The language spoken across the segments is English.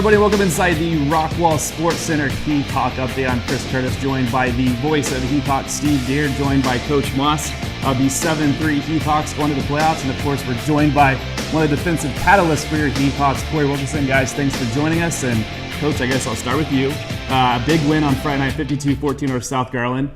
everybody, welcome inside the Rockwall Sports Center Heath Hawk update. I'm Chris Curtis, joined by the voice of the Heath Hawks, Steve Deere, joined by Coach Moss of the 7-3 Heath Hawks going to the playoffs. And of course, we're joined by one of the defensive catalysts for your Heath Hawks, Corey Wilkerson. Guys, thanks for joining us. And Coach, I guess I'll start with you. Big win on Friday night, 52-14 over South Garland.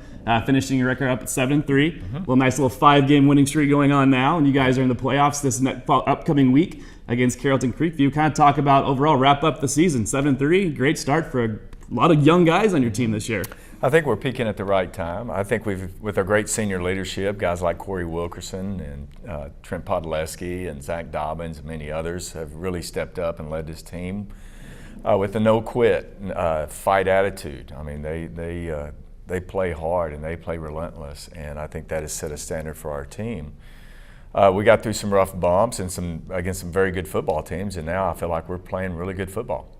Finishing your record up at 7-3. Nice little 5-game winning streak going on now, and you guys are in the playoffs this upcoming week against Carrollton Creekview. Kind of talk about overall, wrap up the season. 7-3, great start for a lot of young guys on your team this year. I think we're peaking at the right time. I think with our great senior leadership, guys like Corey Wilkerson and Trent Podleski and Zach Dobbins and many others have really stepped up and led this team with a no-quit fight attitude. I mean, they play hard and they play relentless, and I think that has set a standard for our team. We got through some rough bumps and against some very good football teams, and now I feel like we're playing really good football.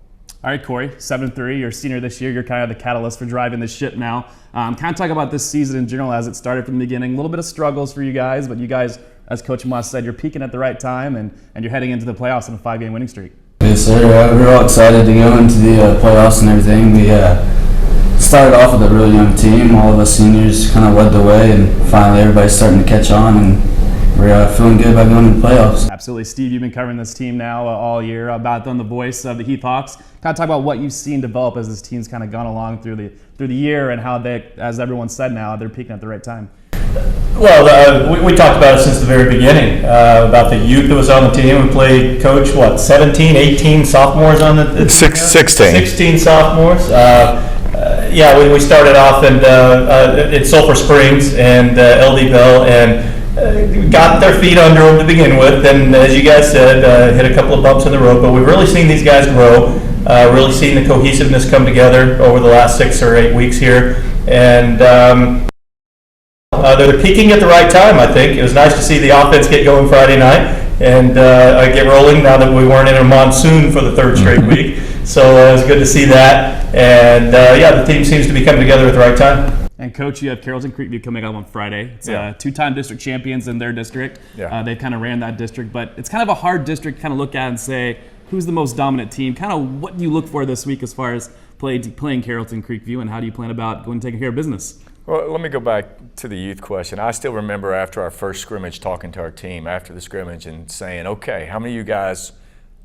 All right, Corey, 7-3, you're a senior this year. You're kind of the catalyst for driving this ship now. Kind of talk about this season in general as it started from the beginning. A little bit of struggles for you guys, but you guys, as Coach Moss said, you're peaking at the right time, and you're heading into the playoffs on a 5-game winning streak. Yes, sir. We're all excited to go into the playoffs and everything. We started off with a really young team. All of us seniors kind of led the way, and finally everybody's starting to catch on, and we're feeling good about going to the playoffs. Absolutely. Steve, you've been covering this team now all year, about them, the voice of the Heath Hawks. Kind of talk about what you've seen develop as this team's kind of gone along through the year, and how they, as everyone said now, they're peaking at the right time. Well, we talked about it since the very beginning, about the youth that was on the team. We played, Coach, 17, 18 sophomores on the team? 16. 16 sophomores. We started off in Sulphur Springs and LD Bell, and got their feet under them to begin with, and as you guys said, hit a couple of bumps in the road, but we've really seen these guys grow, really seen the cohesiveness come together over the last 6 or 8 weeks here, and they're peaking at the right time, I think. It was nice to see the offense get going Friday night and get rolling now that we weren't in a monsoon for the 3rd straight week, so it was good to see that, and the team seems to be coming together at the right time. And Coach, you have Carrollton Creekview coming up on Friday. It's 2-time district champions in their district. They kind of ran that district, but it's kind of a hard district to kind of look at and say, who's the most dominant team? Kind of what do you look for this week as far as playing Carrollton Creekview, and how do you plan about going and taking care of business? Well, let me go back to the youth question. I still remember after our first scrimmage talking to our team after the scrimmage and saying, okay, how many of you guys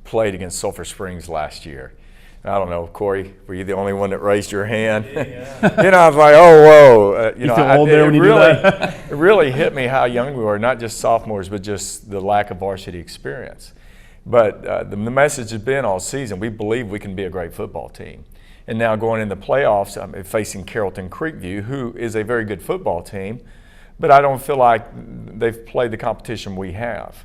played against Sulphur Springs last year? I don't know, Corey, were you the only one that raised your hand? Yeah. I was like, oh, whoa. You feel old there when you do that? It really hit me how young we were, not just sophomores, but just the lack of varsity experience. But the message has been all season, we believe we can be a great football team. And now going into the playoffs, I'm facing Carrollton Creekview, who is a very good football team, but I don't feel like they've played the competition we have.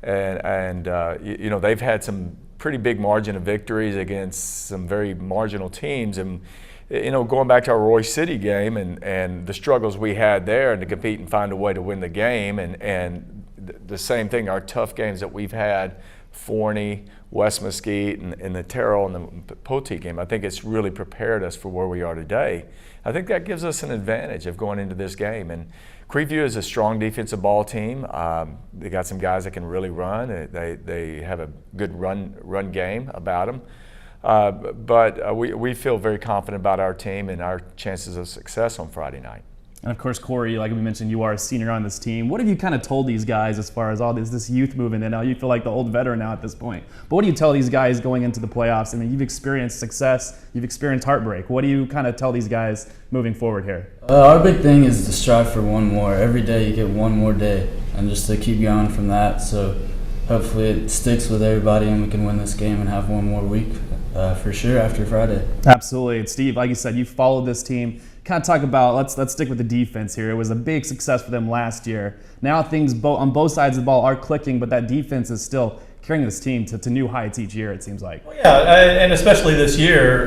And they've had some pretty big margin of victories against some very marginal teams, and going back to our Roy City game and the struggles we had there, and to compete and find a way to win the game, and the same thing, our tough games that we've had, Forney, West Mesquite, and the Terrell and the Poteet game, I think it's really prepared us for where we are today. I think that gives us an advantage of going into this game. And Creekview is a strong defensive ball team. They got some guys that can really run. They have a good run game about them. But we feel very confident about our team and our chances of success on Friday night. And of course, Corey, like we mentioned, you are a senior on this team. What have you kind of told these guys as far as all this youth movement? And now you feel like the old veteran now at this point. But what do you tell these guys going into the playoffs? I mean, you've experienced success, you've experienced heartbreak. What do you kind of tell these guys moving forward here? Our big thing is to strive for one more. Every day you get one more day, and just to keep going from that. So hopefully it sticks with everybody, and we can win this game and have one more week for sure after Friday. Absolutely. And Steve, like you said, you followed this team. Kind of talk about, let's stick with the defense here. It was a big success for them last year. Now things on both sides of the ball are clicking, but that defense is still carrying this team to new heights each year, it seems like. Well, and especially this year,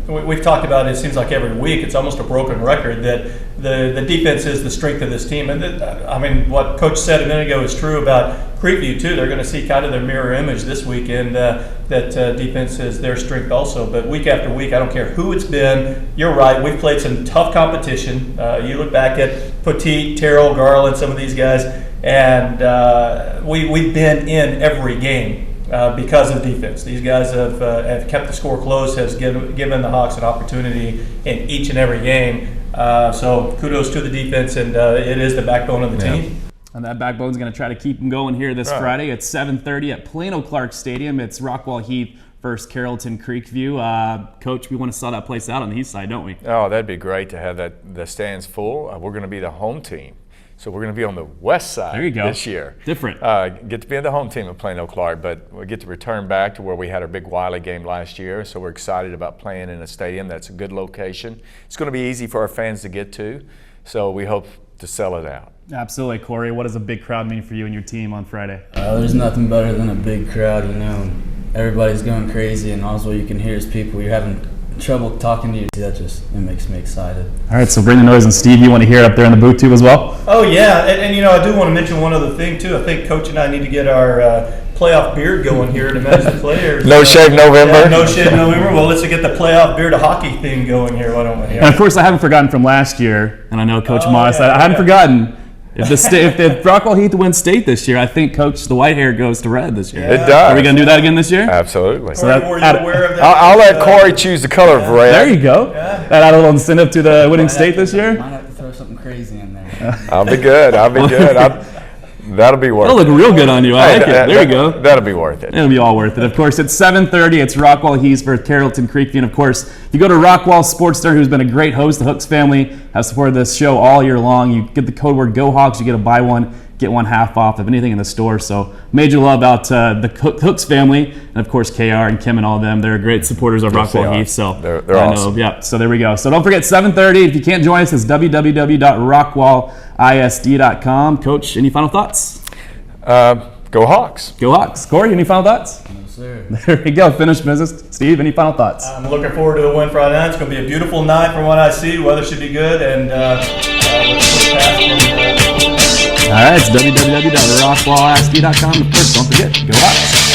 we've talked about it seems like every week. It's almost a broken record that the defense is the strength of this team. And what Coach said a minute ago is true about Creekview too. They're going to see kind of their mirror image this weekend, that defense is their strength also. But week after week, I don't care who it's been, you're right, we've played some tough competition. You look back at Poteet, Terrell, Garland, some of these guys, and we've been in every game. because of defense. These guys have kept the score close, has given the Hawks an opportunity in each and every game. So kudos to the defense, and it is the backbone of the team. And that backbone's going to try to keep them going here this Friday at 7:30 at Plano Clark Stadium. It's Rockwall Heath versus Carrollton Creekview. Coach, we want to sell that place out on the east side, don't we? Oh, that'd be great to have the stands full. We're going to be the home team. So we're going to be on the west side there you go. This year. Different. Get to be in the home team of Plano Clark, but we get to return back to where we had our big Wiley game last year. So we're excited about playing in a stadium that's a good location. It's going to be easy for our fans to get to. So we hope to sell it out. Absolutely, Corey. What does a big crowd mean for you and your team on Friday? There's nothing better than a big crowd, you know. Everybody's going crazy, and all you can hear is people you're having trouble talking to you. It makes me excited. All right, so bring the noise. And Steve, you want to hear it up there in the booth too as well? Oh, yeah. And you know, I do want to mention one other thing, too. I think Coach and I need to get our playoff beard going here to match the players. No Shave November? Yeah, no Shave November. Well, let's get the playoff beard to hockey thing going here. Why don't we? And, of course, I haven't forgotten from last year, and I know Coach Moss, I haven't forgotten. If the Rockwall Heath wins state this year, I think Coach the white hair goes to red this year. It does. Are we going to do that again this year? Absolutely. So were you aware of that? I'll let Corey choose the color of red. There you go. Yeah. That add a little incentive to the winning state this year. Might have to throw something crazy in there. I'll be good. That'll be worth it. It'll look real good on you. I like it. There you go. That'll be worth it. It'll be all worth it. Of course, it's 7:30. It's Rockwall Heath versus Carrollton Creekview. And, of course, if you go to Rockwall Sports Center, who's been a great host, the Hooks family have supported this show all year long. You get the code word GOHAWKS, you get a buy one, get one half off of anything in the store. So major love out the Hooks family, and of course KR and Kim and all of them. They're great supporters of Rockwall Heath. So they're awesome. Yeah. So there we go. So don't forget 7:30. If you can't join us, it's www.rockwallisd.com. Coach, any final thoughts? Go Hawks. Go Hawks. Corey, any final thoughts? No, sir. There we go. Finished business. Steve, any final thoughts? I'm looking forward to a win Friday night. It's going to be a beautiful night from what I see. Weather should be good, and let's put it past. All right, it's www.rockwallisd.com. Of course, don't forget, go Hawks.